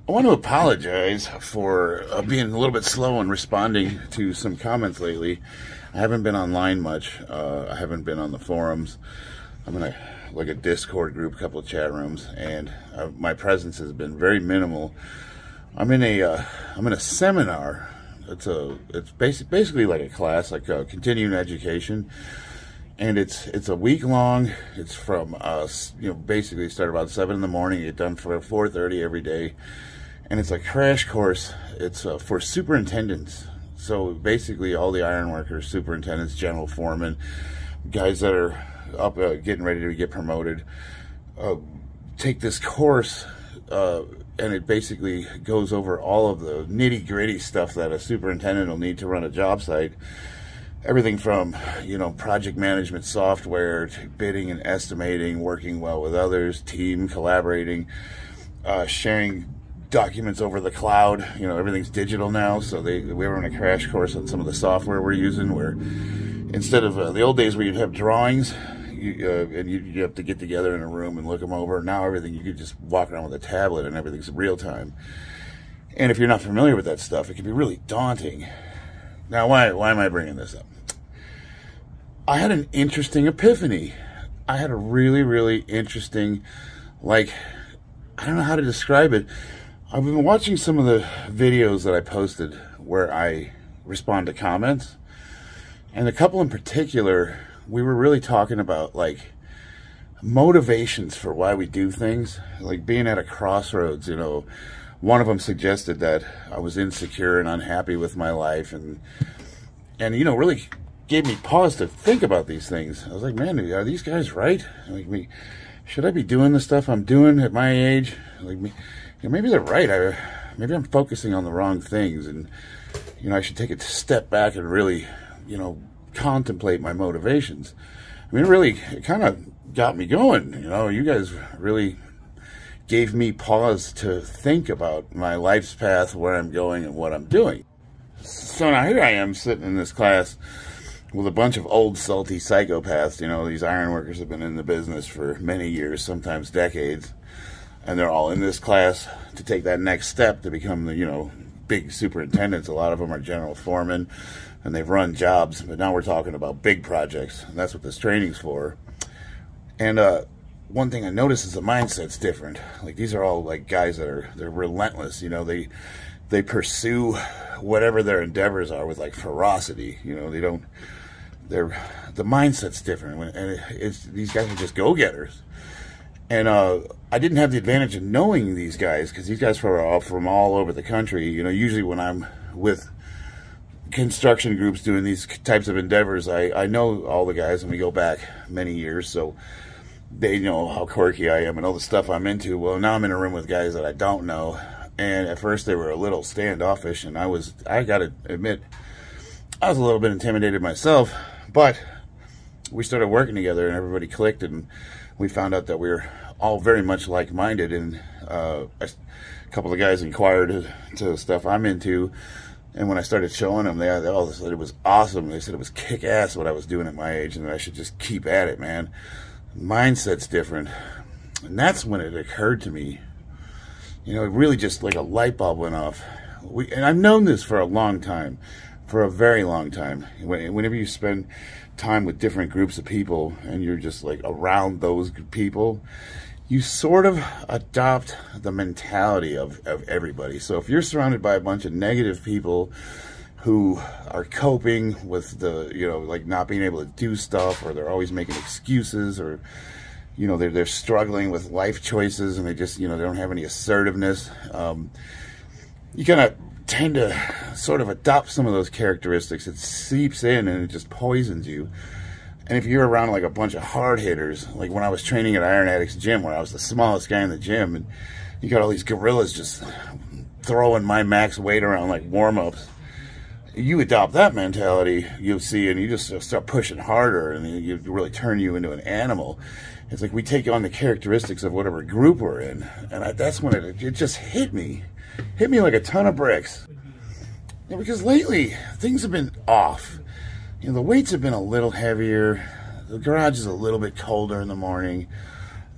I want to apologize for being a little bit slow in responding to some comments lately. I haven't been online much. I haven't been on the forums. I'm in a Discord group, a couple of chat rooms, and my presence has been very minimal. I'm in a seminar. It's basically like a class, like a continuing education, and it's a week long. It's from basically start about 7 in the morning, get done for 4:30 every day. And it's a crash course. It's for superintendents. So basically all the iron workers, superintendents, general foremen, guys that are up getting ready to get promoted, take this course, and it basically goes over all of the nitty-gritty stuff that a superintendent will need to run a job site. Everything from, project management software to bidding and estimating, working well with others, team collaborating, sharing documents over the cloud. Everything's digital now, so we were on a crash course on some of the software we're using, where instead of the old days where you'd have drawings and you have to get together in a room and look them over, now everything, you could just walk around with a tablet and everything's real time. And if you're not familiar with that stuff, it can be really daunting. Now, why am I bringing this up? I had an interesting epiphany. I had a really, really interesting, I don't know how to describe it. I've been watching some of the videos that I posted where I respond to comments, and a couple in particular, we were really talking about motivations for why we do things, like being at a crossroads. One of them suggested that I was insecure and unhappy with my life, and really gave me pause to think about these things. I was like, man, are these guys right? Should I be doing the stuff I'm doing at my age? Maybe they're right. Maybe I'm focusing on the wrong things, and I should take a step back and really, contemplate my motivations. It kind of got me going. You guys really gave me pause to think about my life's path, where I'm going, and what I'm doing. So now here I am sitting in this class with a bunch of old salty psychopaths. These iron workers have been in the business for many years, sometimes decades. And they're all in this class to take that next step to become the, big superintendents. A lot of them are general foremen, and they've run jobs. But now we're talking about big projects, and that's what this training's for. And one thing I noticed is the mindset's different. These are all guys that they're relentless. They pursue whatever their endeavors are with ferocity. The mindset's different, and these guys are just go-getters. And I didn't have the advantage of knowing these guys, because these guys are from all over the country. Usually when I'm with construction groups doing these types of endeavors, I know all the guys, and we go back many years, so they know how quirky I am and all the stuff I'm into. Well, now I'm in a room with guys that I don't know, and at first they were a little standoffish, and I gotta admit, I was a little bit intimidated myself, but we started working together, and everybody clicked, and we found out that we were all very much like-minded, and a couple of guys inquired to stuff I'm into, and when I started showing them, they all said it was awesome. They said it was kick-ass what I was doing at my age, and that I should just keep at it, man. Mindset's different. And that's when it occurred to me, it really just like a light bulb went off. And I've known this for a long time, for a very long time. Whenever you spend time with different groups of people and you're just around those people, you sort of adopt the mentality of everybody. So if you're surrounded by a bunch of negative people who are coping with the, not being able to do stuff, or they're always making excuses, or, they're struggling with life choices, and they just, they don't have any assertiveness, you kind of tend to sort of adopt some of those characteristics. It seeps in and it just poisons you. And if you're around a bunch of hard hitters, like when I was training at Iron Addicts Gym, where I was the smallest guy in the gym, and you got all these gorillas just throwing my max weight around like warm-ups, you adopt that mentality, you'll see, and you just start pushing harder, and you really turn you into an animal. It's like we take on the characteristics of whatever group we're in, and that's when it just hit me like a ton of bricks. Yeah, because lately, things have been off. You know, the weights have been a little heavier. The garage is a little bit colder in the morning.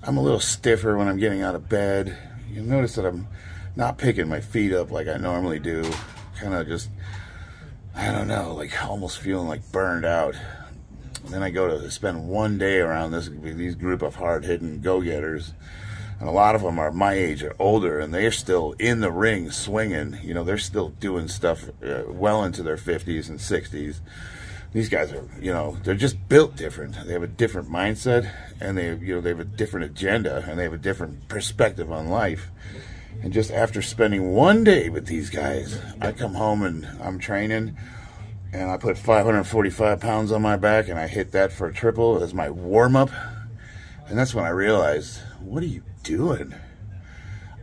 I'm a little stiffer when I'm getting out of bed. You'll notice that I'm not picking my feet up like I normally do. Kind of just, I don't know, like almost feeling like burned out. And then I go to spend one day around these group of hard-hitting go-getters. And a lot of them are my age or older, and they're still in the ring swinging. You know, they're still doing stuff well into their 50s and 60s. These guys are, you know, they're just built different. They have a different mindset, and they have a different agenda, and they have a different perspective on life. And just after spending one day with these guys, I come home and I'm training, and I put 545 pounds on my back, and I hit that for a triple as my warm-up. And that's when I realized, what are you doing?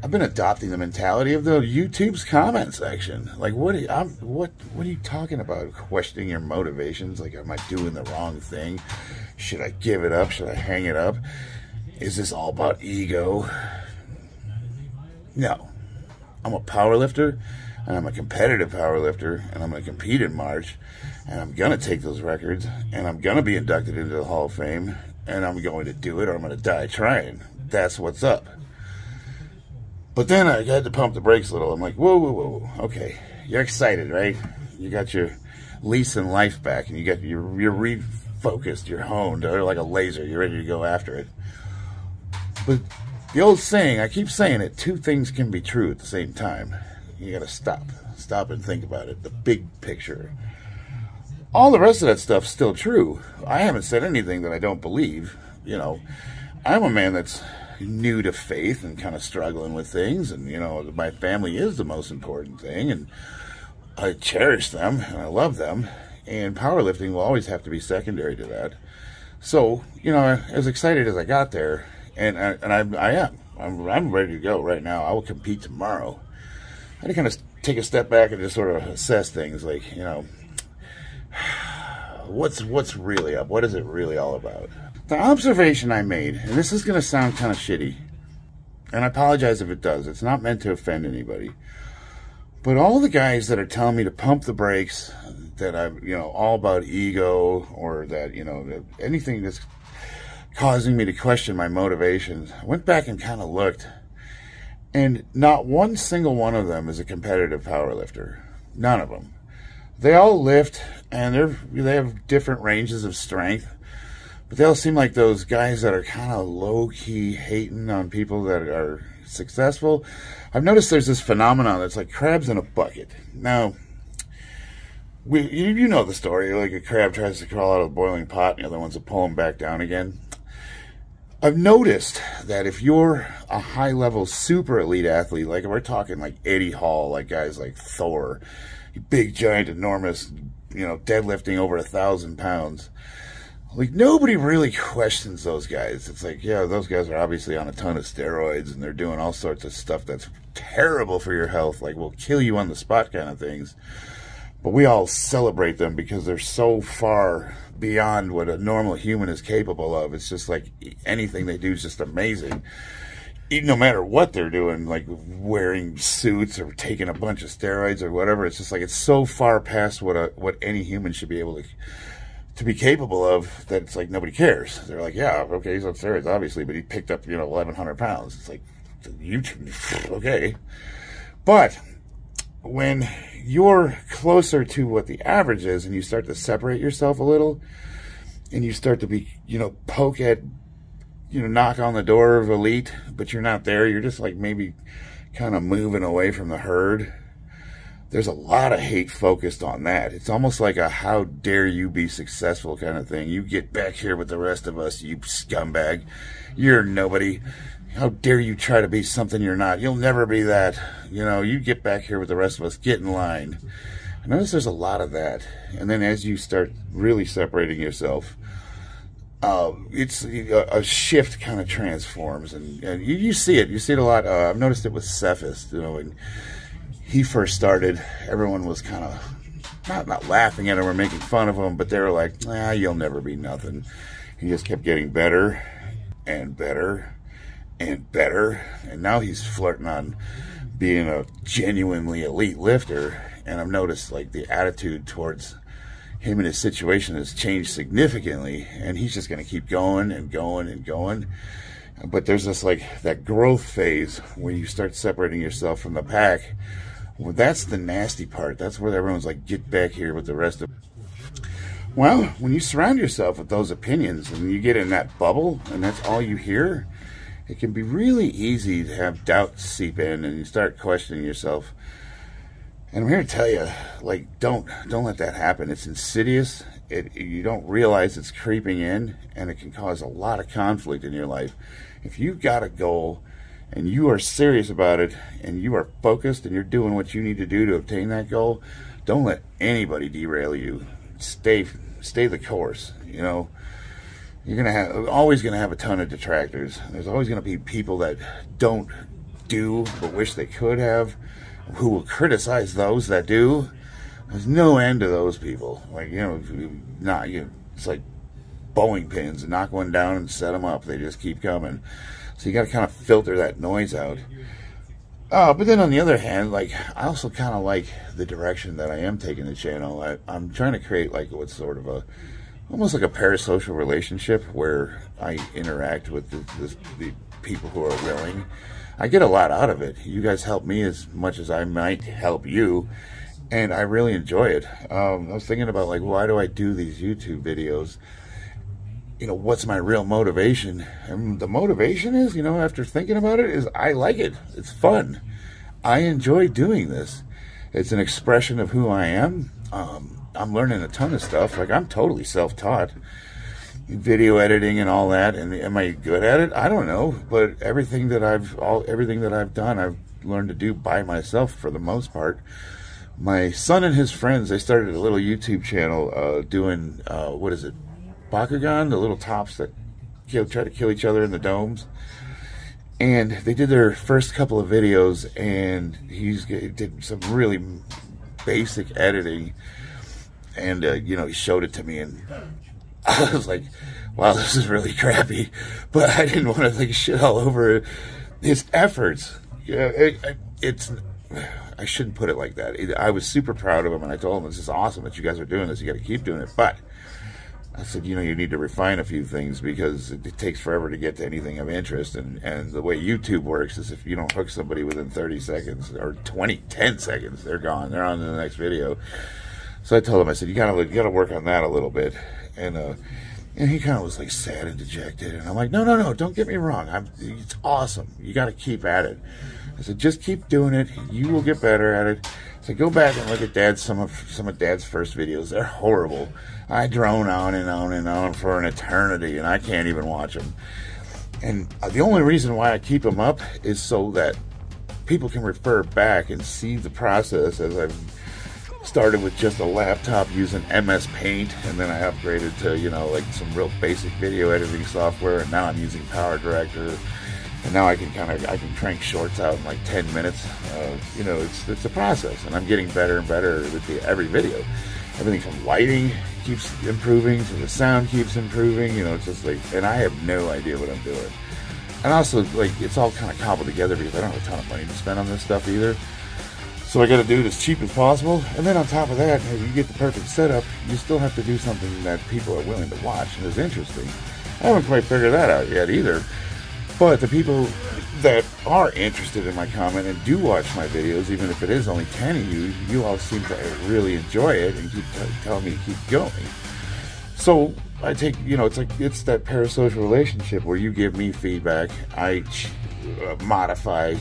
I've been adopting the mentality of the YouTube's comment section. Like, what are you talking about? Questioning your motivations. Like, am I doing the wrong thing? Should I give it up? Should I hang it up? Is this all about ego? No. I'm a power lifter, and I'm a competitive power lifter, and I'm going to compete in March, and I'm going to take those records, and I'm going to be inducted into the Hall of Fame, and I'm going to do it, or I'm going to die trying. That's what's up. But then I had to pump the brakes a little. I'm like, whoa. Okay, you're excited, right? You got your lease in life back, and you're refocused, you're honed, or like a laser. You're ready to go after it. But the old saying, I keep saying it, two things can be true at the same time. You got to stop and think about it. The big picture. All the rest of that stuff's still true. I haven't said anything that I don't believe. You know, I'm a man that's new to faith and kind of struggling with things, and you know, my family is the most important thing, and I cherish them and I love them, and powerlifting will always have to be secondary to that. So, you know, as excited as I got there, and I'm ready to go right now. I will compete tomorrow. I had to kind of take a step back and just sort of assess things, like, you know, what's really up? What is it really all about? The observation I made, and this is going to sound kind of shitty, and I apologize if it does. It's not meant to offend anybody. But all the guys that are telling me to pump the brakes, that I'm, you know, all about ego, or that, you know, anything that's causing me to question my motivations, I went back and kind of looked, and not one single one of them is a competitive powerlifter. None of them. They all lift, and they have different ranges of strength. But they all seem like those guys that are kind of low-key hating on people that are successful. I've noticed there's this phenomenon that's like crabs in a bucket. Now, you know the story. Like a crab tries to crawl out of the boiling pot, and the other ones will pull him back down again. I've noticed that if you're a high-level super elite athlete, like we're talking like Eddie Hall, like guys like Thor, big, giant, enormous, you know, deadlifting over 1,000 pounds, like, nobody really questions those guys. It's like, yeah, those guys are obviously on a ton of steroids, and they're doing all sorts of stuff that's terrible for your health, like will kill you on the spot kind of things. But we all celebrate them because they're so far beyond what a normal human is capable of. It's just like anything they do is just amazing. No matter what they're doing, like wearing suits or taking a bunch of steroids or whatever, it's just like it's so far past what any human should be able to be capable of, that it's like nobody cares. They're like, yeah, okay, he's on steroids, obviously, but he picked up, you know, 1,100 pounds. It's like, okay. But when you're closer to what the average is, and you start to separate yourself a little, and you start to be, you know, poke at, you know, knock on the door of elite, but you're not there, you're just like maybe kind of moving away from the herd. There's a lot of hate focused on that. It's almost like a how dare you be successful kind of thing. You get back here with the rest of us, you scumbag. You're nobody. How dare you try to be something you're not. You'll never be that. You know, you get back here with the rest of us. Get in line. I notice there's a lot of that. And then as you start really separating yourself, it's a shift kind of transforms. And you see it. You see it a lot. I've noticed it with Cephas, you know, when he first started, everyone was kind of not laughing at him or making fun of him, but they were like, nah, you'll never be nothing. He just kept getting better and better and better, and now he's flirting on being a genuinely elite lifter, and I've noticed like the attitude towards him and his situation has changed significantly, and he's just going to keep going and going and going. But there's this like that growth phase where you start separating yourself from the pack. Well, that's the nasty part. That's where everyone's like, get back here with the rest of. Well, when you surround yourself with those opinions and you get in that bubble and that's all you hear, it can be really easy to have doubt seep in and you start questioning yourself. And I'm here to tell you, like, don't let that happen. It's insidious. You don't realize it's creeping in, and it can cause a lot of conflict in your life. If you've got a goal and you are serious about it and you are focused and you're doing what you need to do to obtain that goal, don't let anybody derail you. Stay the course. You know, you're always gonna have a ton of detractors. There's always gonna be people that don't do but wish they could have, who will criticize those that do. There's no end to those people. Like, you know, it's like bowling pins. Knock one down and set them up. They just keep coming. So you got to kind of filter that noise out. But then on the other hand, like, I also kind of like the direction that I am taking the channel. I'm trying to create like what's sort of almost like a parasocial relationship where I interact with the people who are willing. I get a lot out of it. You guys help me as much as I might help you, and I really enjoy it. I was thinking about, like, why do I do these YouTube videos? You know, what's my real motivation? And the motivation is, you know, after thinking about it, is I like it. It's fun. I enjoy doing this. It's an expression of who I am. I'm learning a ton of stuff. Like, I'm totally self-taught. Video editing and all that, and am I good at it? I don't know, but everything that I've done, I've learned to do by myself for the most part. My son and his friends, they started a little YouTube channel doing what is it, Bakugan, the little tops that try to kill each other in the domes. And they did their first couple of videos, and he did some really basic editing, and you know, he showed it to me, and I was like, wow, this is really crappy. But I didn't want to like shit all over his efforts. Yeah, I shouldn't put it like that. I was super proud of him, and I told him, this is awesome that you guys are doing this. You got to keep doing it. But I said, you know, you need to refine a few things because it takes forever to get to anything of interest. And the way YouTube works is if you don't hook somebody within 30 seconds or 10 seconds, they're gone. They're on to the next video. So I told him, I said, you gotta work on that a little bit. And he kind of was like sad and dejected. And I'm like, no, don't get me wrong. It's awesome. You got to keep at it. I said, just keep doing it. You will get better at it. So go back and look at some of Dad's first videos. They're horrible. I drone on and on and on for an eternity, and I can't even watch them. And the only reason why I keep them up is so that people can refer back and see the process as I've started with just a laptop using MS Paint, and then I upgraded to, you know, like some real basic video editing software, and now I'm using Power Director, and now I can crank shorts out in like 10 minutes. You know, it's a process, and I'm getting better and better with every video. Everything from lighting keeps improving to the sound keeps improving. You know, it's just like, and I have no idea what I'm doing. And also, like, it's all kind of cobbled together because I don't have a ton of money to spend on this stuff either. So I got to do it as cheap as possible, and then on top of that, if you get the perfect setup, you still have to do something that people are willing to watch and is interesting. I haven't quite figured that out yet either, but the people that are interested in my comment and do watch my videos, even if it is only 10 of you, you all seem to really enjoy it and keep telling me to keep going. So I take, you know, it's that parasocial relationship where you give me feedback, I modify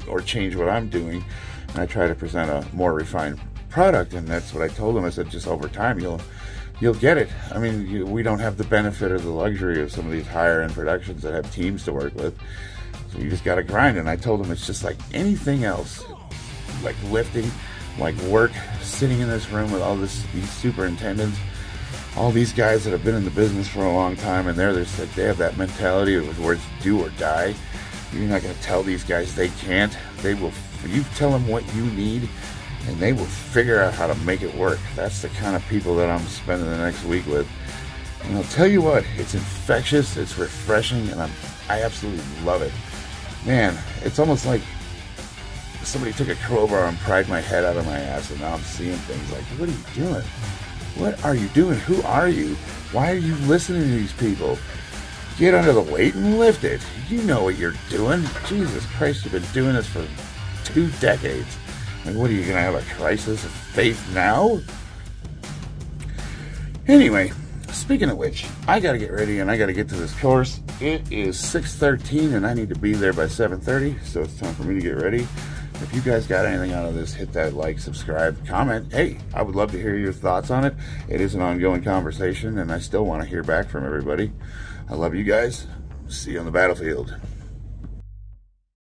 or change what I'm doing, and I try to present a more refined product. And that's what I told him. I said, just over time, you'll get it. I mean, we don't have the benefit or the luxury of some of these higher end productions that have teams to work with. So you just got to grind. And I told him it's just like anything else, like lifting, like work, sitting in this room with all these superintendents, all these guys that have been in the business for a long time, and they have that mentality of where it's do or die. You're not going to tell these guys they can't. They will. You tell them what you need, and they will figure out how to make it work. That's the kind of people that I'm spending the next week with. And I'll tell you what, it's infectious, it's refreshing, and I absolutely love it. Man, it's almost like somebody took a crowbar and pried my head out of my ass, and now I'm seeing things like, what are you doing? What are you doing? Who are you? Why are you listening to these people? Get under the weight and lift it. You know what you're doing. Jesus Christ, you've been doing this for 2 decades. And what, are you going to have a crisis of faith now? Anyway, speaking of which, I got to get ready and I got to get to this course. It is 6:13 and I need to be there by 7:30, so it's time for me to get ready. If you guys got anything out of this, hit that like, subscribe, comment. Hey, I would love to hear your thoughts on it. It is an ongoing conversation and I still want to hear back from everybody. I love you guys. See you on the battlefield.